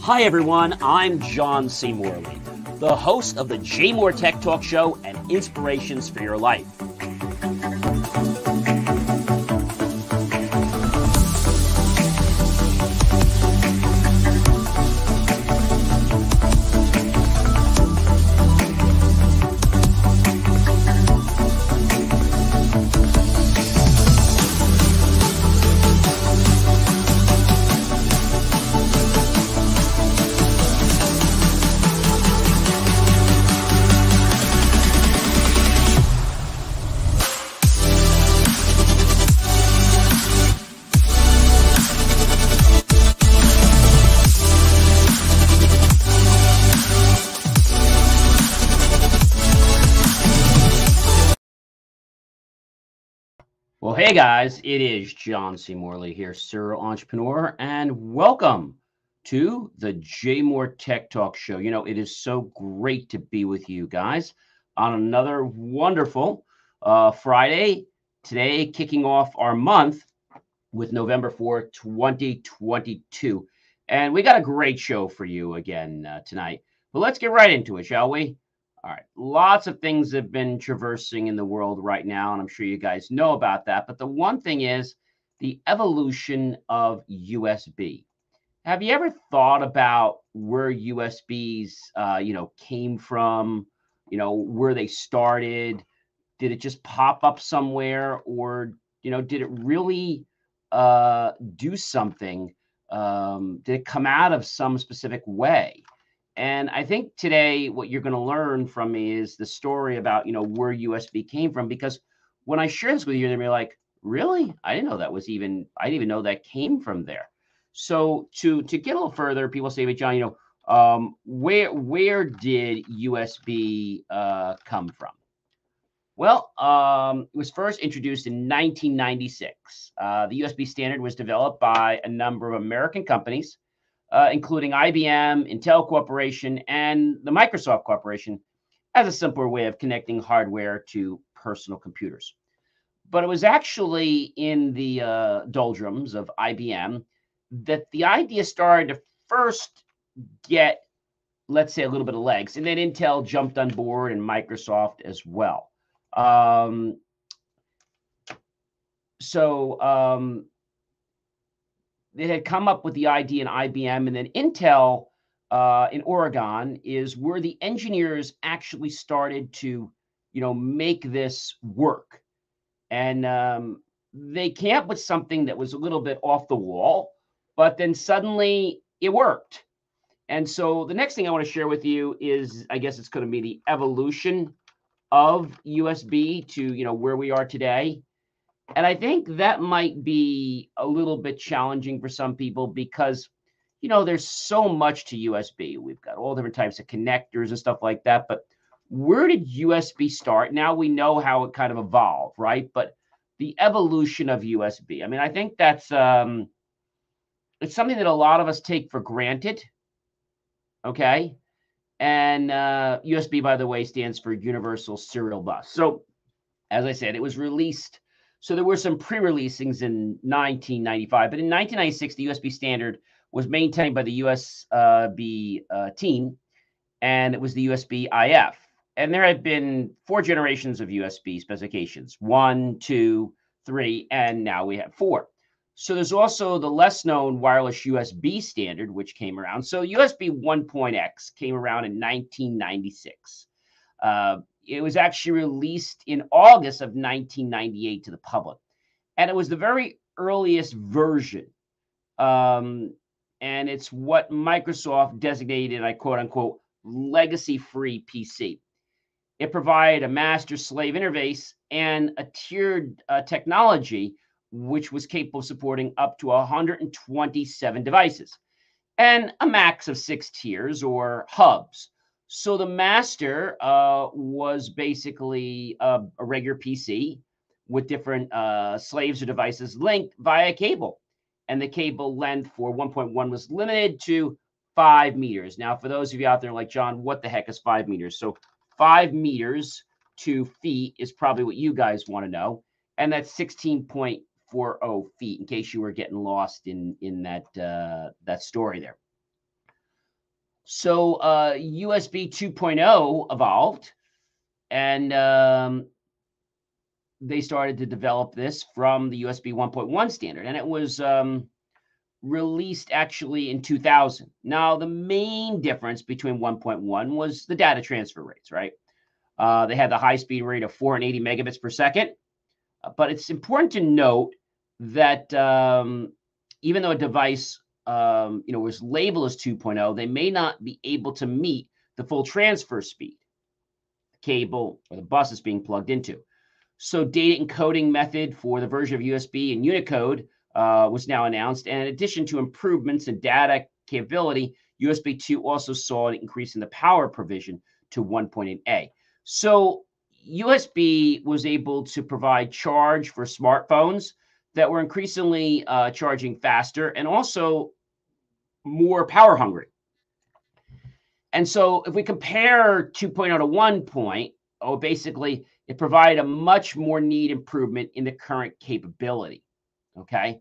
Hi everyone, I'm John C. Morley, the host of the JMOR Tech Talk Show and Inspirations for Your Life. Well, hey guys, it is John C. Morley here, serial entrepreneur, and welcome to the JMOR Tech Talk Show. You know, it is so great to be with you guys on another wonderful Friday. Today, kicking off our month with November 4th, 2022. And we got a great show for you again tonight. But let's get right into it, shall we? All right, lots of things have been traversing in the world right now, and I'm sure you guys know about that. But the one thing is the evolution of USB. Have you ever thought about where USBs, came from? You know, where they started? Did it just pop up somewhere, or did it really do something? Did it come out of some specific way? And I think today what you're going to learn from me is the story about, where USB came from. Because when I share this with you, you're going to be like, really? I didn't know that was even, I didn't even know that came from there. So to get a little further, people say, but John, where did USB come from? Well, it was first introduced in 1996. The USB standard was developed by a number of American companies, including IBM, Intel Corporation, and the Microsoft Corporation, as a simpler way of connecting hardware to personal computers. But it was actually in the doldrums of IBM that the idea started to first get, let's say, a little bit of legs, and then Intel jumped on board and Microsoft as well. They had come up with the idea in IBM, and then Intel in Oregon is where the engineers actually started to, make this work. And they came up with something that was a little bit off the wall, but then suddenly it worked. And so the next thing I want to share with you is, I guess it's going to be the evolution of USB to, where we are today. And I think that might be a little bit challenging for some people because, there's so much to USB. We've got all different types of connectors and stuff like that. But where did USB start? Now we know how it kind of evolved, right? But the evolution of USB. I mean, I think that's it's something that a lot of us take for granted. Okay. And USB, by the way, stands for Universal Serial Bus. So, as I said, it was released. So there were some pre-releasings in 1995, but in 1996, the USB standard was maintained by the USB team, and it was the USB IF. And there had been 4 generations of USB specifications, 1, 2, 3, and now we have 4. So there's also the less known wireless USB standard, which came around. So USB 1.x came around in 1996. It was actually released in August of 1998 to the public. And it was the very earliest version. And it's what Microsoft designated, I quote unquote, legacy-free PC. It provided a master-slave interface and a tiered technology, which was capable of supporting up to 127 devices and a max of 6 tiers or hubs. So the master was basically a regular PC with different slaves or devices linked via cable. And the cable length for 1.1 was limited to 5 meters. Now, for those of you out there like, John, what the heck is 5 meters? So 5 meters to feet is probably what you guys want to know. And that's 16.40 feet, in case you were getting lost in that story there. So USB 2.0 evolved, and they started to develop this from the USB 1.1 standard, and it was released actually in 2000. Now, the main difference between 1.1 was the data transfer rates, right? They had the high speed rate of 480 megabits per second, but it's important to note that even though a device was labeled as 2.0, they may not be able to meet the full transfer speed the cable or the bus is being plugged into. So data encoding method for the version of USB in Unicode was now announced. And in addition to improvements in data capability, USB 2 also saw an increase in the power provision to 1.8A. So USB was able to provide charge for smartphones that were increasingly charging faster and also more power hungry. And so if we compare 2.0 to 1.0, basically it provided a much more neat improvement in the current capability. Okay.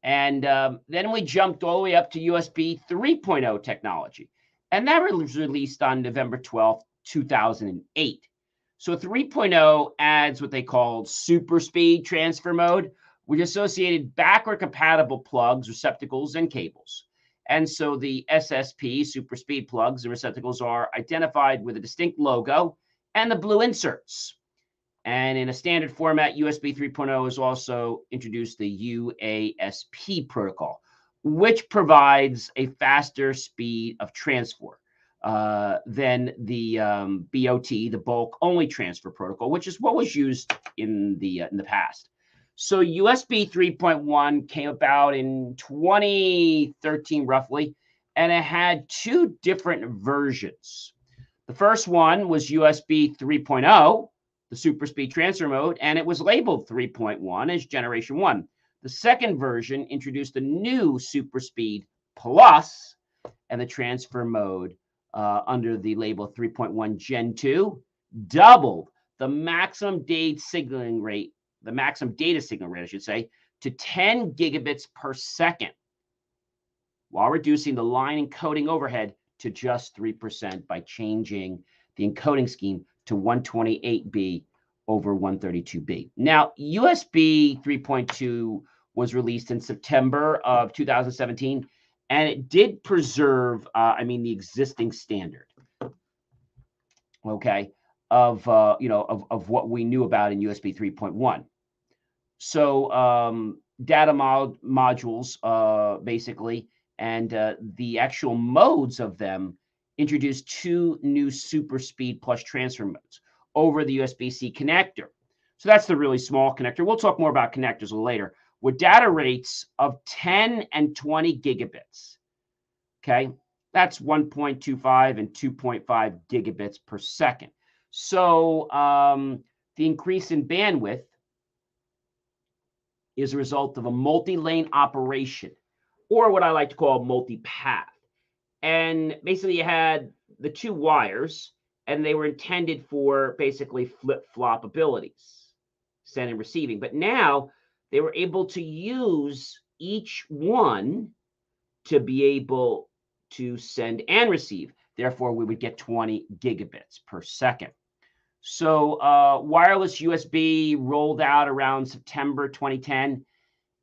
And then we jumped all the way up to USB 3.0 technology. And that was released on November 12th, 2008. So 3.0 adds what they called super speed transfer mode, which associated backward compatible plugs, receptacles, and cables. And so the SSP, super speed plugs and receptacles, are identified with a distinct logo and the blue inserts. And in a standard format, USB 3.0 has also introduced the UASP protocol, which provides a faster speed of transfer than the BOT, the bulk only transfer protocol, which is what was used in the past. So USB 3.1 came about in 2013, roughly, and it had two different versions. The first one was USB 3.0, the super speed transfer mode, and it was labeled 3.1 as generation 1. The second version introduced the new super speed plus and the transfer mode under the label 3.1 Gen 2 doubled the maximum data signaling rate, I should say, to 10 gigabits per second, while reducing the line encoding overhead to just 3% by changing the encoding scheme to 128B over 132B. Now, USB 3.2 was released in September of 2017, and it did preserve, the existing standard, okay, of what we knew about in USB 3.1. So data modules, basically, and the actual modes of them introduced two new super speed plus transfer modes over the USB-C connector. So that's the really small connector. We'll talk more about connectors a little later, with data rates of 10 and 20 gigabits. Okay, that's 1.25 and 2.5 gigabits per second. So the increase in bandwidth is a result of a multi-lane operation, or what I like to call multi-path. And basically you had the two wires, and they were intended for basically flip-flop abilities, sending and receiving. But now they were able to use each one to be able to send and receive. Therefore, we would get 20 gigabits per second. So wireless USB rolled out around September 2010.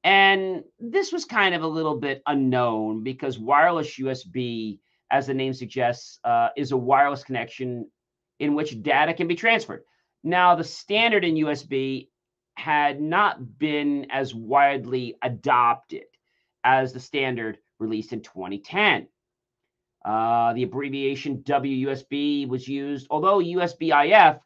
And this was kind of a little bit unknown because wireless USB, as the name suggests, is a wireless connection in which data can be transferred. Now, the standard in USB had not been as widely adopted as the standard released in 2010. The abbreviation WUSB was used, although USB-IF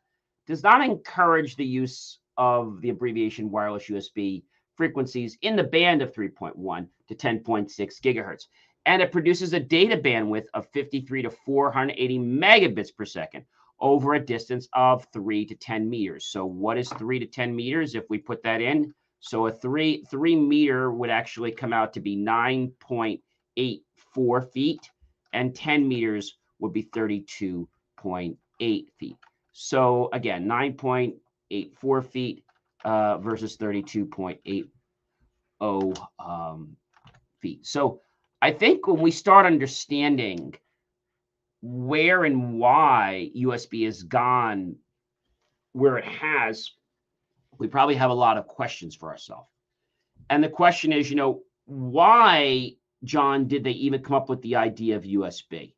does not encourage the use of the abbreviation wireless USB frequencies in the band of 3.1 to 10.6 gigahertz. And it produces a data bandwidth of 53 to 480 megabits per second over a distance of 3 to 10 meters. So what is 3 to 10 meters if we put that in? So a 3 meter would actually come out to be 9.84 feet, and 10 meters would be 32.8 feet. So again, 9.84 feet versus 32.80 feet. So I think when we start understanding where and why USB has gone where it has, we probably have a lot of questions for ourselves. And the question is, why, John, did they even come up with the idea of USB?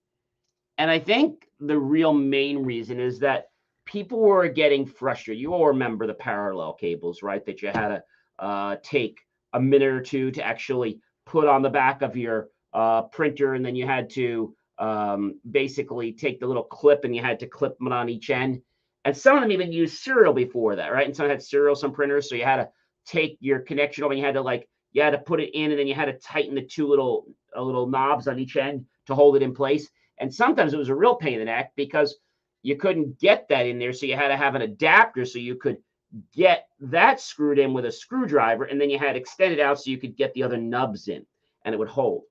And I think the real main reason is that people were getting frustrated. You all remember the parallel cables, right? That you had to take a minute or two to actually put on the back of your printer, and then you had to basically take the little clip and you had to clip them on each end. And some of them even used serial before that, right? And some had serial, some printers, so you had to take your connection over and you had to put it in, and then you had to tighten the two little knobs on each end to hold it in place. And sometimes it was a real pain in the neck because you couldn't get that in there. So you had to have an adapter so you could get that screwed in with a screwdriver. And then you had to extend it out so you could get the other nubs in and it would hold.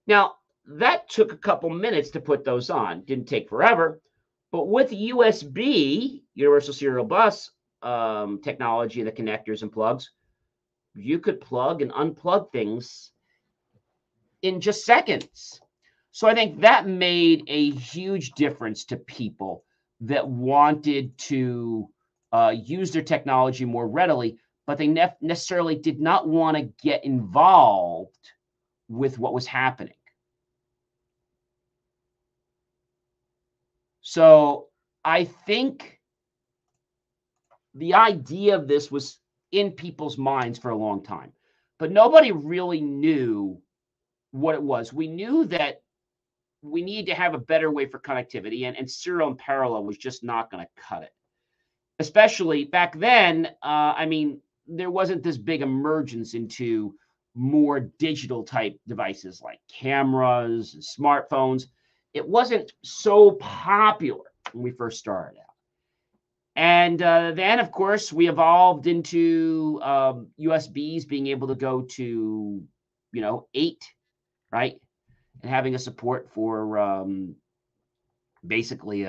Now, that took a couple minutes to put those on. Didn't take forever. But with USB, Universal Serial Bus technology, the connectors and plugs, you could plug and unplug things in just seconds. So I think that made a huge difference to people that wanted to use their technology more readily, but they necessarily did not want to get involved with what was happening. So I think the idea of this was in people's minds for a long time, but nobody really knew what it was. We knew that we need to have a better way for connectivity, and serial and parallel was just not going to cut it. Especially back then, there wasn't this big emergence into more digital type devices like cameras and smartphones. It wasn't so popular when we first started out. And then, of course, we evolved into USBs being able to go to, 8, right? And having a support for basically,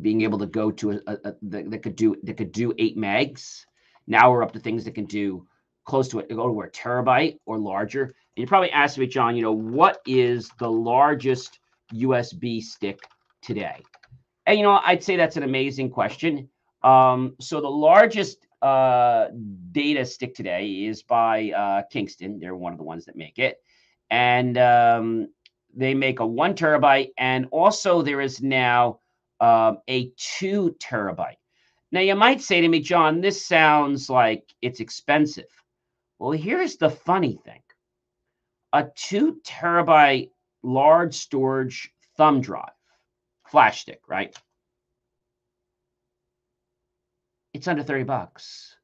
being able to go to that could do 8 megs. Now we're up to things that can do close to it, go to a terabyte or larger. And you probably asked me, John, what is the largest USB stick today? And I'd say that's an amazing question. So the largest data stick today is by Kingston. They're one of the ones that make it, and they make a 1 terabyte, and also there is now a 2 terabyte. Now you might say to me, John, this sounds like it's expensive. Well, here's the funny thing: a 2 terabyte large storage thumb drive, flash stick, right? It's under $30.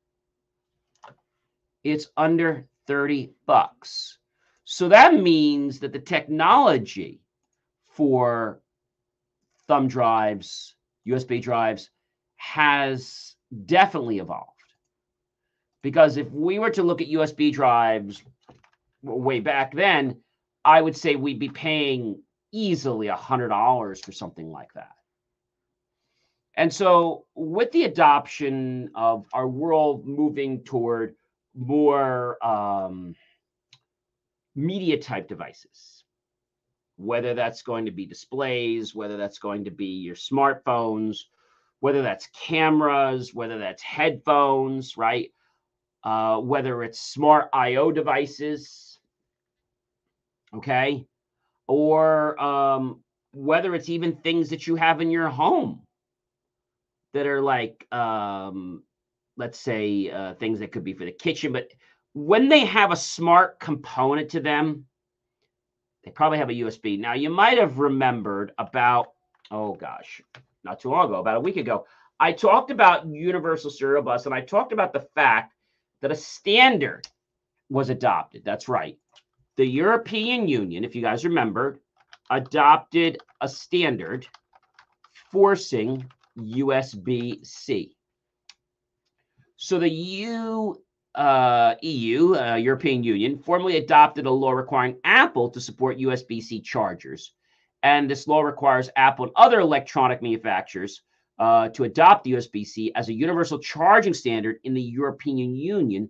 It's under $30. So that means that the technology for thumb drives, USB drives, has definitely evolved. Because if we were to look at USB drives way back then, I would say we'd be paying easily $100 for something like that. And so with the adoption of our world moving toward more media type devices, whether that's going to be displays, whether that's going to be your smartphones, whether that's cameras, whether that's headphones, right? Whether it's smart I/O devices, okay? Or whether it's even things that you have in your home that are like, let's say, things that could be for the kitchen, but when they have a smart component to them, they probably have a USB. Now, you might have remembered about, not too long ago, about a week ago, I talked about Universal Serial Bus, and I talked about the fact that a standard was adopted. That's right. The European Union, if you guys remember, adopted a standard forcing USB-C. So the EU, European Union, formally adopted a law requiring Apple to support USB-C chargers. And this law requires Apple and other electronic manufacturers to adopt USB-C as a universal charging standard in the European Union,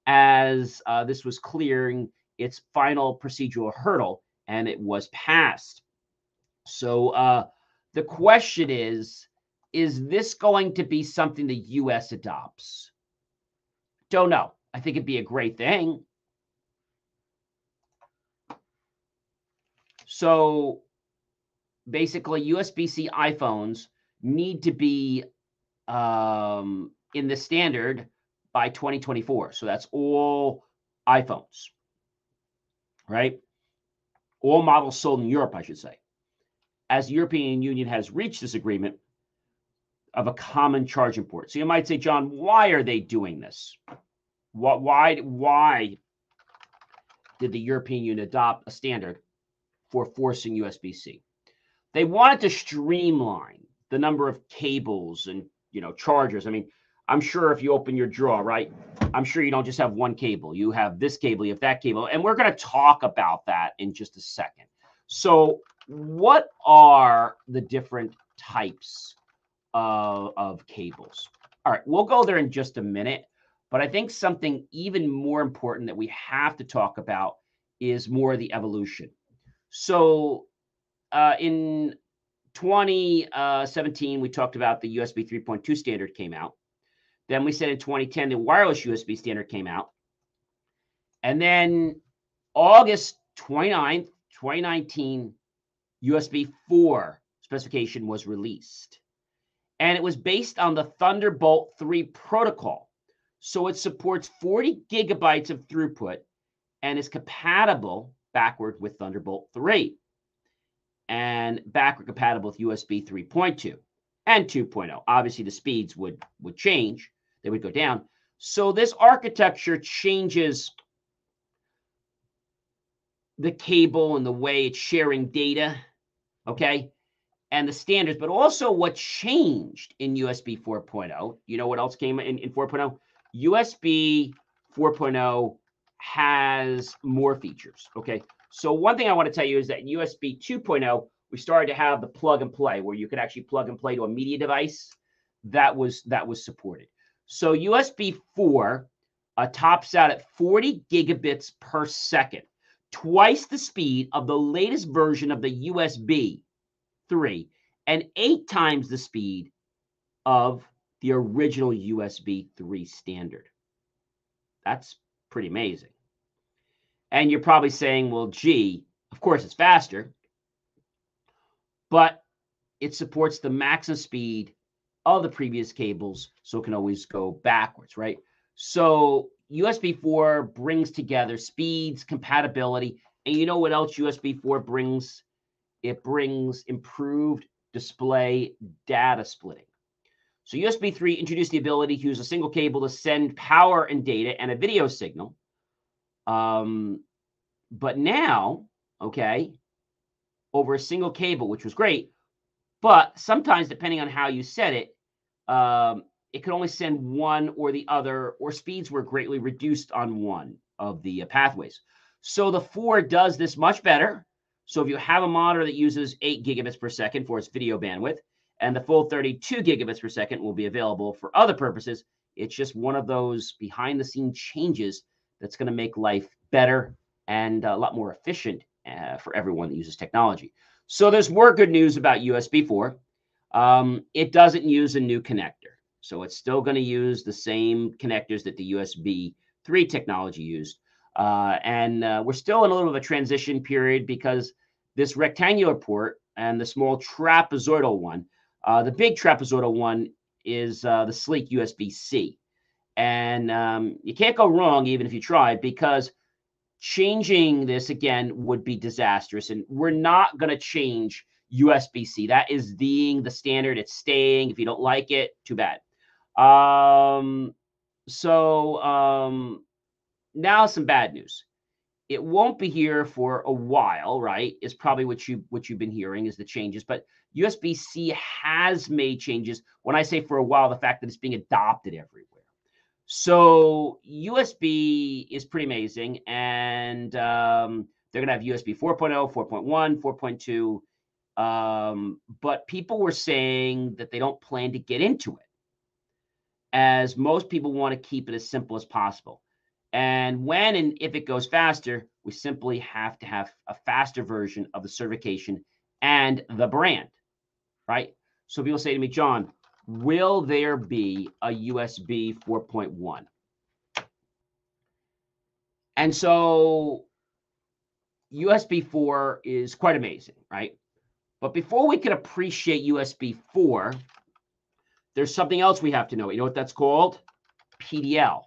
as this was clearing its final procedural hurdle, and it was passed. So the question is this going to be something the U.S. adopts? Don't know. I think it'd be a great thing. So basically, USB-C iPhones need to be in the standard by 2024. So that's all iPhones, right? All models sold in Europe, I should say. As the European Union has reached this agreement of a common charging port. So you might say, John, why are they doing this? Why did the European Union adopt a standard for forcing USB-C? They wanted to streamline the number of cables and chargers. I mean, I'm sure if you open your drawer, right, I'm sure you don't just have one cable. You have this cable, you have that cable, and we're going to talk about that in just a second. So what are the different types of cables? All right, we'll go there in just a minute, but I think something even more important that we have to talk about is more of the evolution. So in 2017, we talked about the USB 3.2 standard came out. Then we said in 2010, the wireless USB standard came out. And then August 29th, 2019, USB 4 specification was released. And it was based on the Thunderbolt 3 protocol. So it supports 40 gigabytes of throughput and is compatible backward with Thunderbolt 3 and backward compatible with USB 3.2 and 2.0. Obviously, the speeds would change. They would go down. So this architecture changes the cable and the way it's sharing data, okay, and the standards, but also what changed in USB 4.0. You know what else came in 4.0? USB 4.0 has more features, okay? So one thing I want to tell you is that USB 2.0, we started to have the plug and play where you could actually plug and play to a media device. That was supported. So USB 4 tops out at 40 gigabits per second, twice the speed of the latest version of the USB 3 and 8 times the speed of the original USB 3 standard. That's pretty amazing. And you're probably saying, well, gee, of course it's faster, but it supports the maximum speed of the previous cables, so it can always go backwards, right? So USB 4 brings together speeds, compatibility, and you know what else USB 4 brings? It brings improved display data splitting. So USB 3 introduced the ability to use a single cable to send power and data and a video signal. But now, okay, over a single cable, which was great, but sometimes depending on how you set it, it could only send one or the other, or speeds were greatly reduced on one of the pathways. So the 4 does this much better. So if you have a monitor that uses 8 gigabits per second for its video bandwidth, and the full 32 gigabits per second will be available for other purposes, it's just one of those behind-the-scenes changes that's going to make life better and a lot more efficient for everyone that uses technology. So there's more good news about USB 4. It doesn't use a new connector. So it's still going to use the same connectors that the USB 3 technology used. And we're still in a little bit of a transition period because this rectangular port and the small trapezoidal one, the big trapezoidal one is the sleek USB-C. And you can't go wrong even if you try, because changing this again would be disastrous. And we're not going to change USB-C. That is being the standard. It's staying. If you don't like it, too bad. Now some bad news. It won't be here for a while, right? Is probably what you've been hearing is the changes. But USB-C has made changes. When I say for a while, the fact that it's being adopted everywhere. So USB is pretty amazing, and they're going to have USB 4.0, 4.1, 4.2. But people were saying that they don't plan to get into it, as most people want to keep it as simple as possible. And when and if it goes faster, we simply have to have a faster version of the certification and the brand, right? So people say to me, John, will there be a USB 4.1? And so USB 4 is quite amazing, right? But before we can appreciate USB 4, there's something else we have to know. You know what that's called? PDL.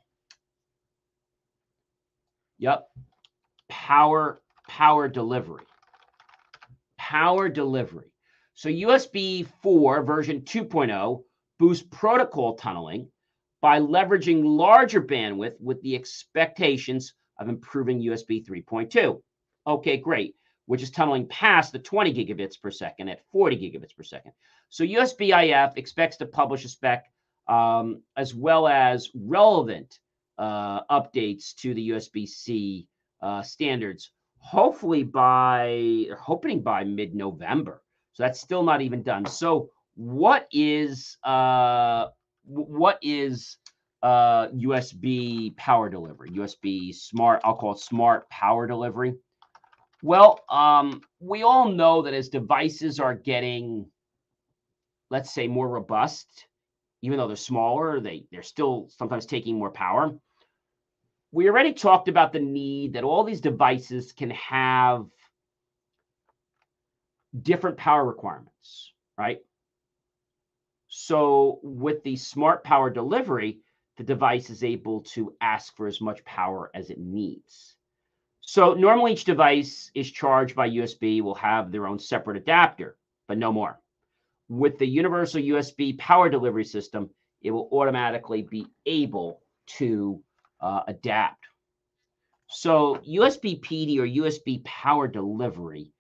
Yep. Power delivery. Power delivery. So USB 4 version 2.0 boosts protocol tunneling by leveraging larger bandwidth with the expectations of improving USB 3.2. Okay, great, which is tunneling past the 20 gigabits per second at 40 gigabits per second. So USB IF expects to publish a spec as well as relevant updates to the USB-C standards, hoping by mid-November. So that's still not even done. So what is USB power delivery? USB smart, I'll call it smart power delivery. Well, we all know that as devices are getting, let's say, more robust, even though they're smaller, they're still sometimes taking more power. We already talked about the need that all these devices can have different power requirements, right? So with the smart power delivery, the device is able to ask for as much power as it needs. So normally each device is charged by USB, will have their own separate adapter, but no more. With the universal USB power delivery system, it will automatically be able to adapt. So USB PD or USB power delivery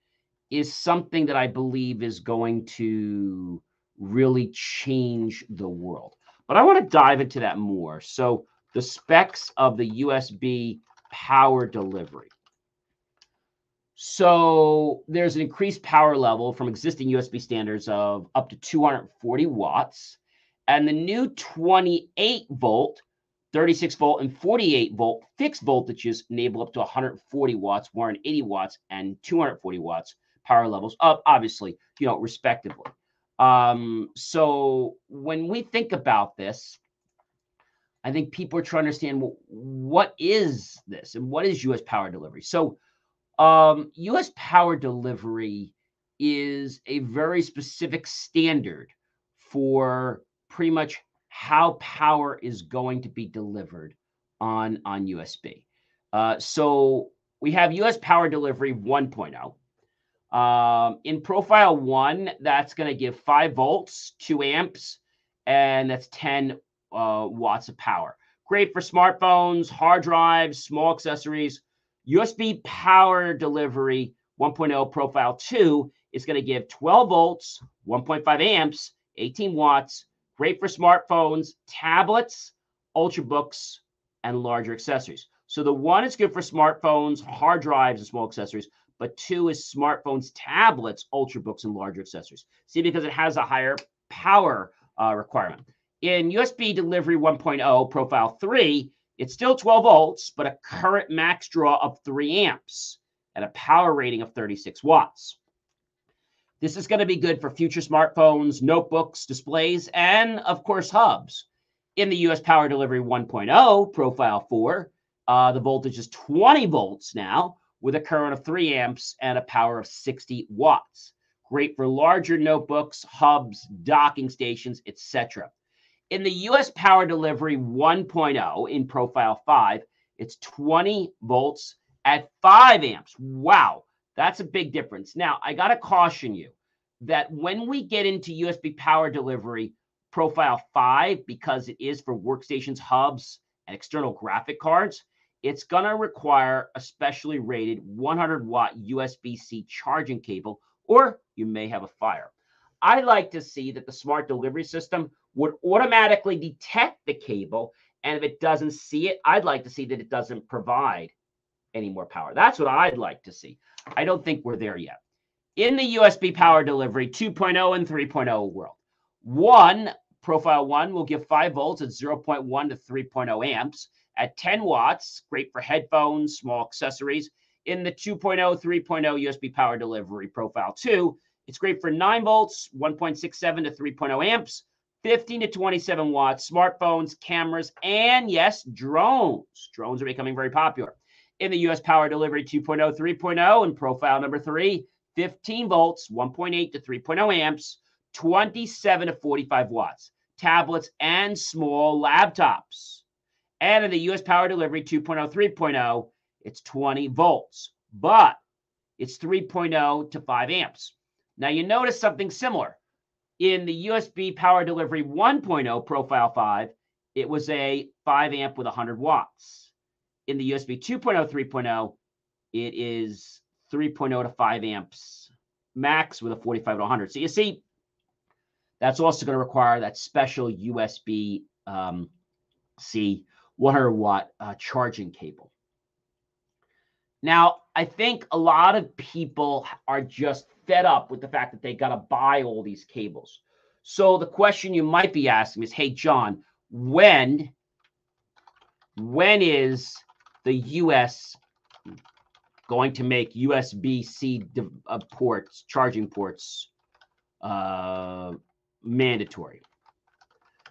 is something that I believe is going to really change the world. But I want to dive into that more. So the specs of the USB power delivery. So there's an increased power level from existing USB standards of up to 240 watts. And the new 28 volt, 36 volt, and 48 volt fixed voltages enable up to 140 watts, 180 watts, and 240 watts power levels up, obviously, respectively. So when we think about this, I think people are trying to understand, well, what is this and what is US power delivery? So US power delivery is a very specific standard for pretty much how power is going to be delivered on USB. So we have US power delivery 1.0. In profile 1, that's going to give 5 volts, 2 amps, and that's 10 watts of power. Great for smartphones, hard drives, small accessories. USB power delivery 1.0 profile 2 is going to give 12 volts, 1.5 amps, 18 watts. Great for smartphones, tablets, ultrabooks, and larger accessories. So the 1 is good for smartphones, hard drives, and small accessories, but 2 is smartphones, tablets, ultrabooks, and larger accessories. See, because it has a higher power requirement. In USB delivery 1.0 profile 3, it's still 12 volts, but a current max draw of 3 amps and a power rating of 36 watts. This is going to be good for future smartphones, notebooks, displays, and, of course, hubs. In the US Power Delivery 1.0 Profile 4, the voltage is 20 volts now with a current of 3 amps and a power of 60 watts. Great for larger notebooks, hubs, docking stations, etc. In the US Power Delivery 1.0 in Profile 5, it's 20 volts at 5 amps. Wow, that's a big difference. Now, I got to caution you that when we get into USB Power Delivery Profile 5, because it is for workstations, hubs, and external graphic cards, it's going to require a specially rated 100-watt USB-C charging cable, or you may have a fire. I like to see that the smart delivery system would automatically detect the cable, and if it doesn't see it, I'd like to see that it doesn't provide any more power. That's what I'd like to see. I don't think we're there yet. In the USB Power Delivery 2.0 and 3.0 world, Profile 1 will give 5 volts at 0.1 to 3.0 amps at 10 watts, great for headphones, small accessories. In the 2.0, 3.0 USB Power Delivery Profile 2, It's great for 9 volts, 1.67 to 3.0 amps, 15 to 27 watts, smartphones, cameras, and yes, drones. Drones are becoming very popular. In the US power delivery 2.0, 3.0, and profile number 3, 15 volts, 1.8 to 3.0 amps, 27 to 45 watts, tablets and small laptops. And in the US power delivery 2.0, 3.0, it's 20 volts, but it's 3.0 to 5 amps. Now you notice something similar. In the USB power delivery 1.0 profile 5, it was a 5 amp with 100 watts. In the USB 2.0, 3.0, it is 3.0 to 5 amps max with a 45 to 100. So you see, that's also going to require that special USB C 100 watt charging cable. Now, I think a lot of people are just fed up with the fact that they got to buy all these cables. So the question you might be asking is, hey, John, when is the US going to make USB-C ports, charging ports, mandatory?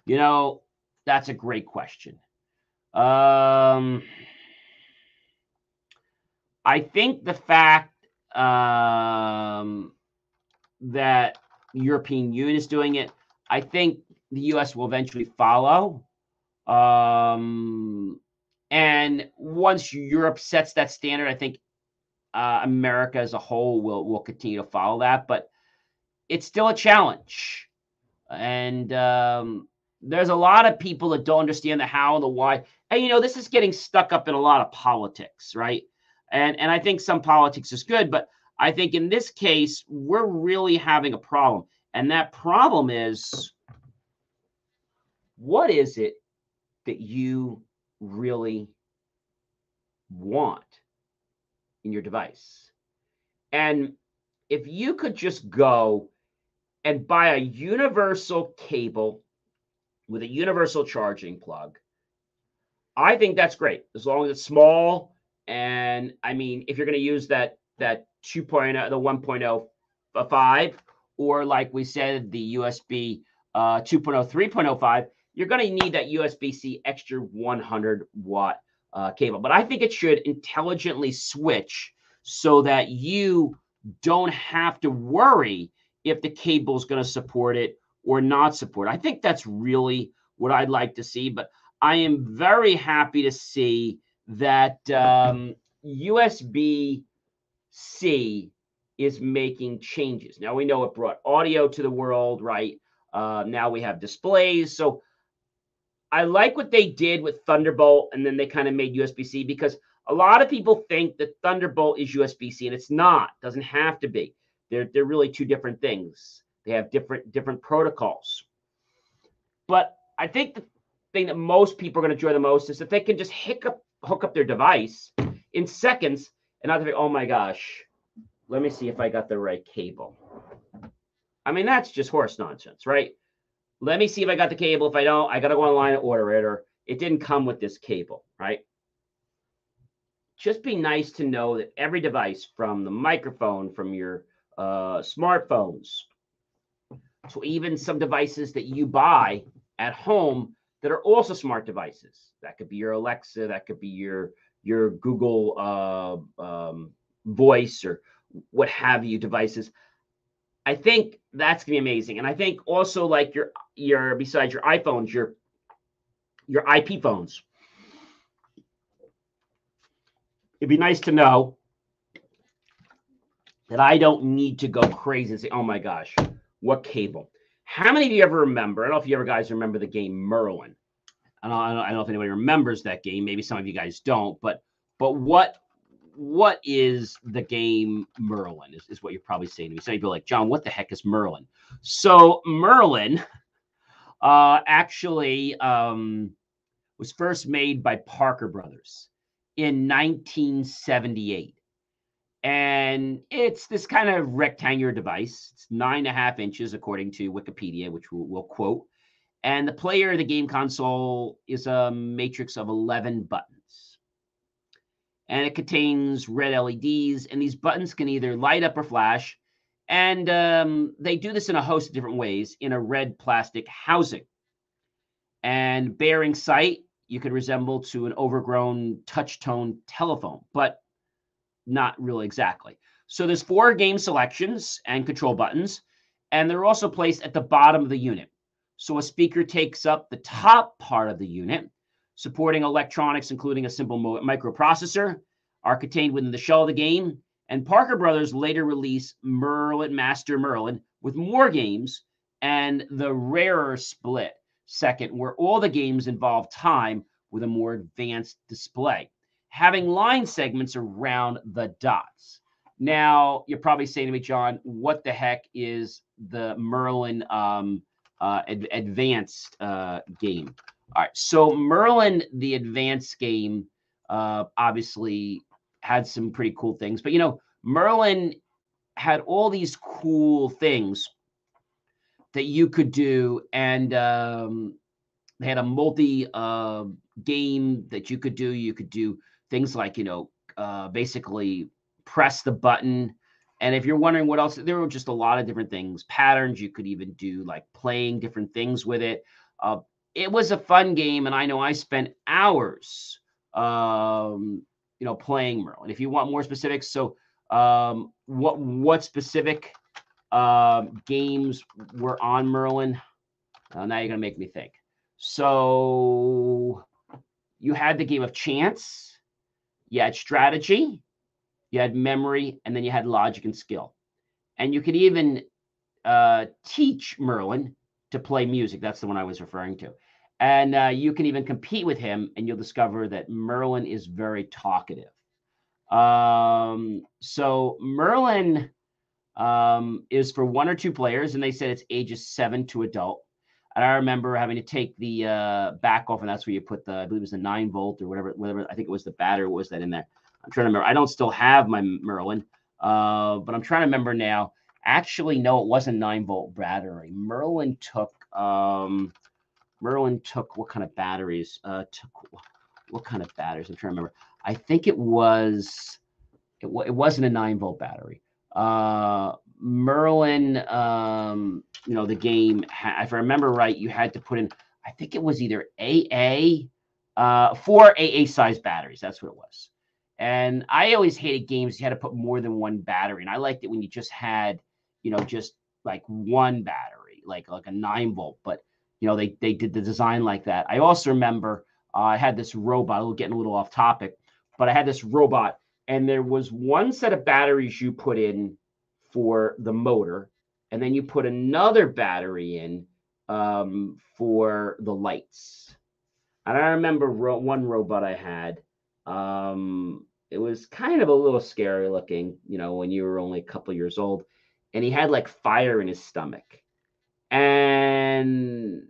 You know, that's a great question. I think the fact that European Union is doing it, I think the U.S. will eventually follow. And once Europe sets that standard, I think America as a whole will continue to follow that. But it's still a challenge. And there's a lot of people that don't understand the how and the why. And, you know, this is getting stuck up in a lot of politics, right? And I think some politics is good, but I think in this case, we're really having a problem. And that problem is, what is it that you really want in your device? And if you could just go and buy a universal cable with a universal charging plug, I think that's great, as long as it's small. And I mean, if you're going to use that 2.0, the 1.05, or like we said, the USB 2.0, 3.05, you're going to need that USB-C extra 100 watt cable. But I think it should intelligently switch so that you don't have to worry if the cable is going to support it or not support it. I think that's really what I'd like to see. But I am very happy to see that USB-C is making changes. Now, we know it brought audio to the world, right? Now we have displays. So I like what they did with Thunderbolt, and then they kind of made USB-C, because a lot of people think that Thunderbolt is USB-C, and it's not. It doesn't have to be. They're really two different things. They have different protocols. But I think the thing that most people are going to enjoy the most is that they can just hook up their device in seconds and not think, oh my gosh, let me see if I got the right cable. I mean, that's just horse nonsense, right? Let me see if I got the cable. If I don't, I got to go online and order it, or it didn't come with this cable, right? Just be nice to know that every device, from the microphone, from your smartphones, to even some devices that you buy at home that are also smart devices. That could be your Alexa, that could be your Google Voice, or what have you devices. I think that's gonna be amazing. And I think also, like your besides your iPhones, your IP phones, it'd be nice to know that I don't need to go crazy and say, oh my gosh, what cable? How many of you ever remember? I don't know if you ever guys remember the game Merlin. I don't know if anybody remembers that game. Maybe some of you guys don't. But what is the game Merlin? Is what you're probably saying to me. Some people are like, John, what the heck is Merlin? So Merlin actually was first made by Parker Brothers in 1978. And it's this kind of rectangular device. It's 9.5 inches, according to Wikipedia, which we'll quote. And the player of the game console is a matrix of 11 buttons. And it contains red LEDs, and these buttons can either light up or flash. And they do this in a host of different ways in a red plastic housing. And bearing sight, you could resemble to an overgrown touch-tone telephone, but not really exactly. So there's 4 game selections and control buttons, and they're also placed at the bottom of the unit. So a speaker takes up the top part of the unit, supporting electronics, including a simple microprocessor, are contained within the shell of the game. And Parker Brothers later released Merlin Master Merlin with more games and the rarer Split second, where all the games involve time with a more advanced display, having line segments around the dots. Now, you're probably saying to me, John, what the heck is the Merlin advanced game? All right, so Merlin, the advanced game, obviously had some pretty cool things. But, Merlin had all these cool things that you could do. And they had a multi game that you could do. You could do things like, basically press the button. And if you're wondering what else, there were just a lot of different things, patterns. You could even do like playing different things with it. It was a fun game. And I know I spent hours, playing Merlin. If you want more specifics, so what specific games were on Merlin? Now you're going to make me think. So you had the game of chance, you had strategy, you had memory, and then you had logic and skill. And you could even teach Merlin to play music. That's the one I was referring to. And you can even compete with him, and you'll discover that Merlin is very talkative. So Merlin is for 1 or 2 players, and they said it's ages 7 to adult. And I remember having to take the back off, and that's where you put the, I believe it was the 9-volt or whatever. I think it was the battery. Was that in there? I'm trying to remember. I don't still have my Merlin, but I'm trying to remember now. Actually, no, it wasn't 9-volt battery. Merlin took what kind of batteries? What kind of batteries? I'm trying to remember. I think it wasn't a 9-volt battery. Merlin, the game, if I remember right, you had to put in, I think it was either 4 AA size batteries. That's what it was. And I always hated games you had to put more than 1 battery. And I liked it when you just had, just like 1 battery, like a 9-volt. But, they did the design like that. I also remember I had this robot, getting a little off topic, but I had this robot, and there was 1 set of batteries you put in for the motor, and then you put another battery in for the lights. And I remember one robot I had. It was kind of a little scary looking, when you were only a couple years old, and he had like fire in his stomach, and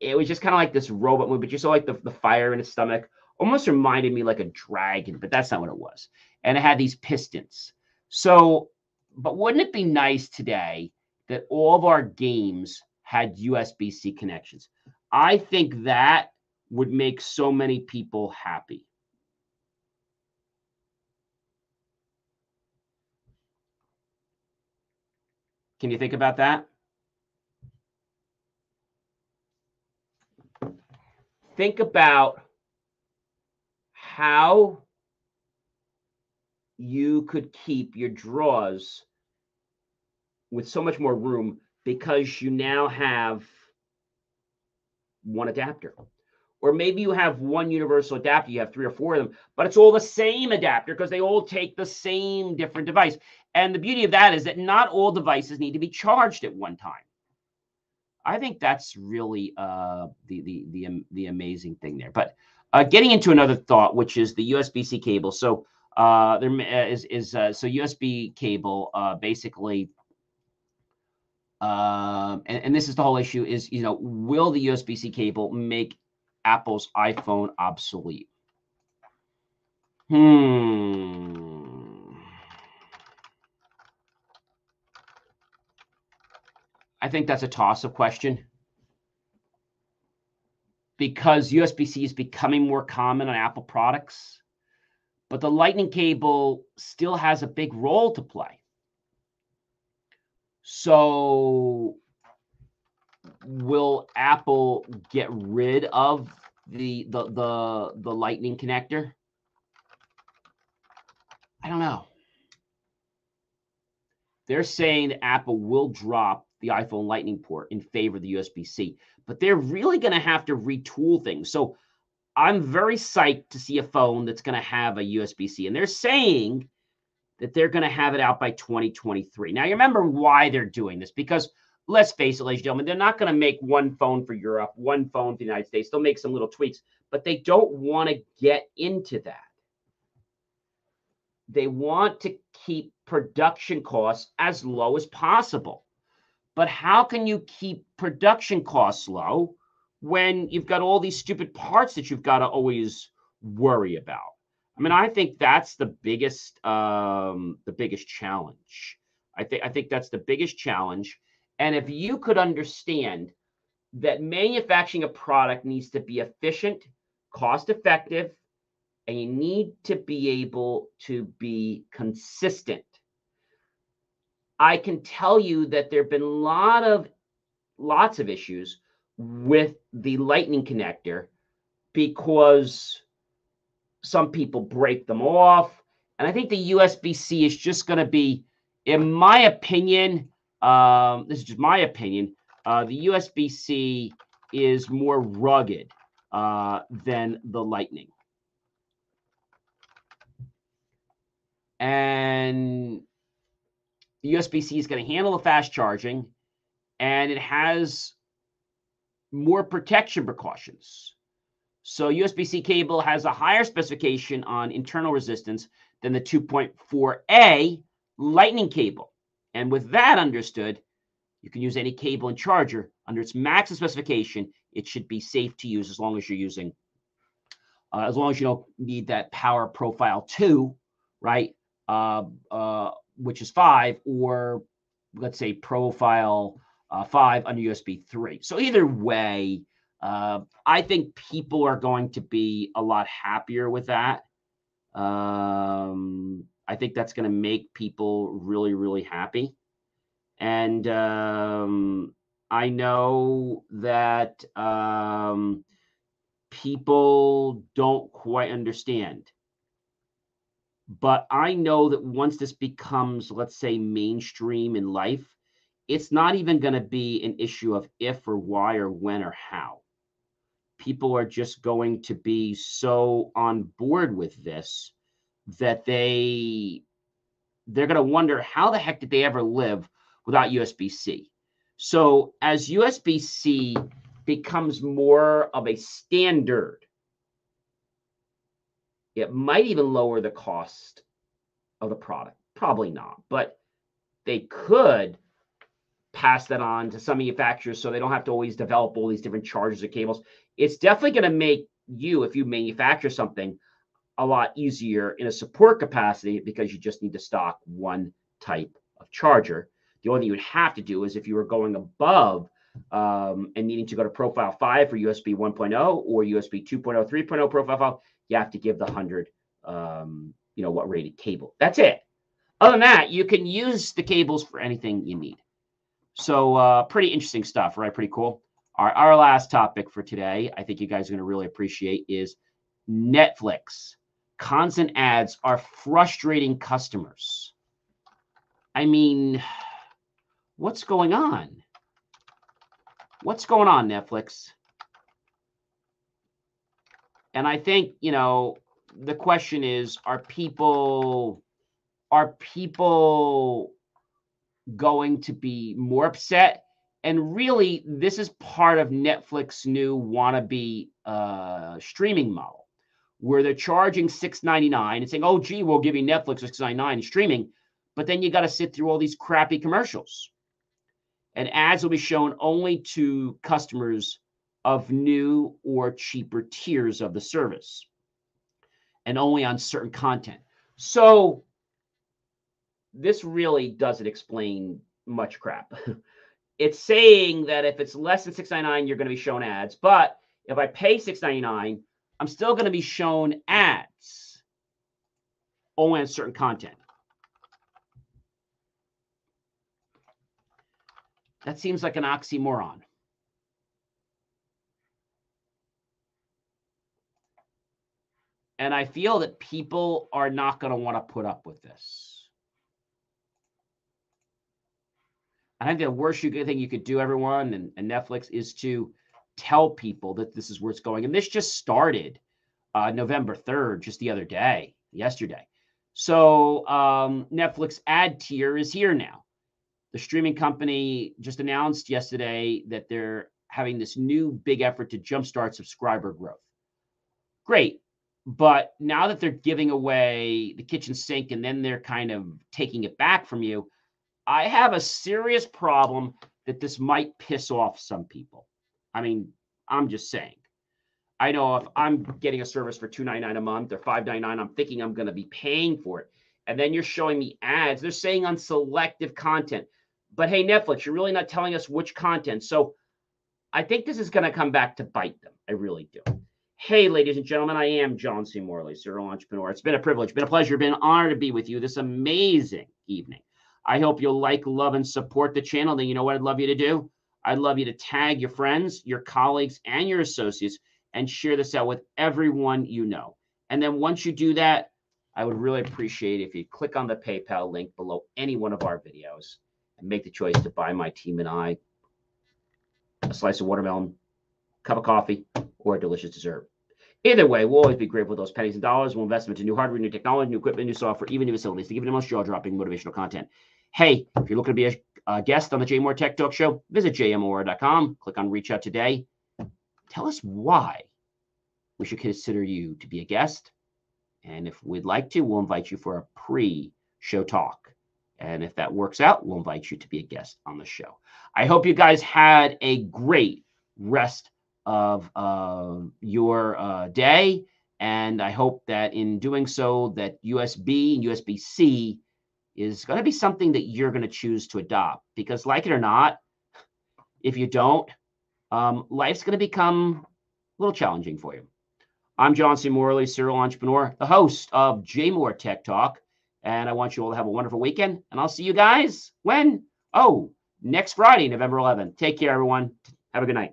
it was just kind of like this robot movie, but you saw like the fire in his stomach. Almost reminded me like a dragon, but that's not what it was. And it had these pistons. So, but wouldn't it be nice today that all of our games had USB-C connections? I think that would make so many people happy. Can you think about that? Think about how you could keep your drawers with so much more room because you now have 1 adapter. Or maybe you have 1 universal adapter, you have 3 or 4 of them, but it's all the same adapter because they all take the same different device. And the beauty of that is that not all devices need to be charged at one time. I think that's really the amazing thing there. But getting into another thought, which is the USB-C cable. So there is so USB cable basically, and this is the whole issue is, will the USB-C cable make Apple's iPhone obsolete? I think that's a toss-up question because USB-C is becoming more common on Apple products, but the Lightning cable still has a big role to play. So will Apple get rid of the Lightning connector? I don't know. They're saying that Apple will drop the iPhone Lightning port in favor of the USB-C, but they're really going to have to retool things. So I'm very psyched to see a phone that's going to have a USB-C, and they're saying that they're going to have it out by 2023. Now, you remember why they're doing this, because let's face it, ladies and gentlemen, they're not going to make one phone for Europe, one phone for the United States. They'll make some little tweaks, but they don't want to get into that. They want to keep production costs as low as possible. But how can you keep production costs low when you've got all these stupid parts that you've got to always worry about? I mean, I think that's the biggest challenge. I think that's the biggest challenge. And if you could understand that manufacturing a product needs to be efficient, cost effective, and you need to be able to be consistent. I can tell you that there have been lots of issues with the Lightning connector because some people break them off. And I think the USB-C is just going to be, in my opinion, this is just my opinion, the USB-C is more rugged than the Lightning. And the USB-C is going to handle the fast charging, and it has more protection precautions. So USB-C cable has a higher specification on internal resistance than the 2.4A Lightning cable. And with that understood, you can use any cable and charger under its maximum specification. It should be safe to use as long as you're using, as long as you don't need that power profile 2, right? Which is 5, or let's say profile 5 under USB 3. So either way, I think people are going to be a lot happier with that. I think that's going to make people really, really happy. And I know that people don't quite understand. But I know that once this becomes, let's say, mainstream in life, it's not even going to be an issue of if or why or when or how. People are just going to be so on board with this that they're going to wonder how the heck did they ever live without USB-C. So as USB-C becomes more of a standard, it might even lower the cost of the product. Probably not, but they could pass that on to some manufacturers so they don't have to always develop all these different chargers or cables. It's definitely going to make you, if you manufacture something, a lot easier in a support capacity because you just need to stock one type of charger. The only thing you would have to do is if you were going above and needing to go to profile 5 for USB 1.0 or USB 2.0, 3.0 profile 5, you have to give the 100 watt rated cable. That's it. Other than that, you can use the cables for anything you need. So pretty interesting stuff, right? Pretty cool. All right, our last topic for today, I think you guys are going to really appreciate, is Netflix. Constant ads are frustrating customers. I mean, what's going on? What's going on, Netflix? And I think, the question is, are people going to be more upset? And really, this is part of Netflix's new wannabe streaming model, where they're charging $6.99 and saying, "Oh, gee, we'll give you Netflix for $6.99 streaming," but then you got to sit through all these crappy commercials, and ads will be shown only to customers of new or cheaper tiers of the service, and only on certain content. So this really doesn't explain much crap. It's saying that if it's less than $6.99, you're going to be shown ads. But if I pay $6.99, I'm still going to be shown ads only on certain content. That seems like an oxymoron. And I feel that people are not going to want to put up with this. I think the worst thing you could do, everyone, and Netflix, is to tell people that this is where it's going. And this just started November 3rd, just the other day, yesterday. So Netflix ad tier is here now. The streaming company just announced yesterday that they're having this new big effort to jumpstart subscriber growth. Great. But now that they're giving away the kitchen sink and then they're kind of taking it back from you, I have a serious problem that this might piss off some people. I mean, I'm just saying. I know if I'm getting a service for $2.99 a month or $5.99, I'm thinking I'm going to be paying for it. And then you're showing me ads. They're saying on selective content. But hey, Netflix, you're really not telling us which content. So I think this is going to come back to bite them. I really do. Hey, ladies and gentlemen, I am John C. Morley, serial entrepreneur. It's been a privilege, been a pleasure, been an honor to be with you this amazing evening. I hope you'll like, love, and support the channel. Then you know what I'd love you to do? I'd love you to tag your friends, your colleagues, and your associates and share this out with everyone you know. And then once you do that, I would really appreciate if you click on the PayPal link below any one of our videos and make the choice to buy my team and I a slice of watermelon, cup of coffee, or a delicious dessert. Either way, we'll always be grateful for those pennies and dollars. We'll invest into new hardware, new technology, new equipment, new software, even new facilities to give you the most jaw-dropping motivational content. Hey, if you're looking to be a guest on the JMOR Tech Talk Show, visit jmor.com. Click on Reach Out Today. Tell us why we should consider you to be a guest. And if we'd like to, we'll invite you for a pre-show talk. And if that works out, we'll invite you to be a guest on the show. I hope you guys had a great rest of your day. And I hope that in doing so, that USB and USB-C is going to be something that you're going to choose to adopt. Because like it or not, if you don't, life's going to become a little challenging for you. I'm John C. Morley, serial entrepreneur, the host of JMOR Tech Talk. And I want you all to have a wonderful weekend. And I'll see you guys when? Oh, next Friday, November 11th. Take care, everyone. Have a good night.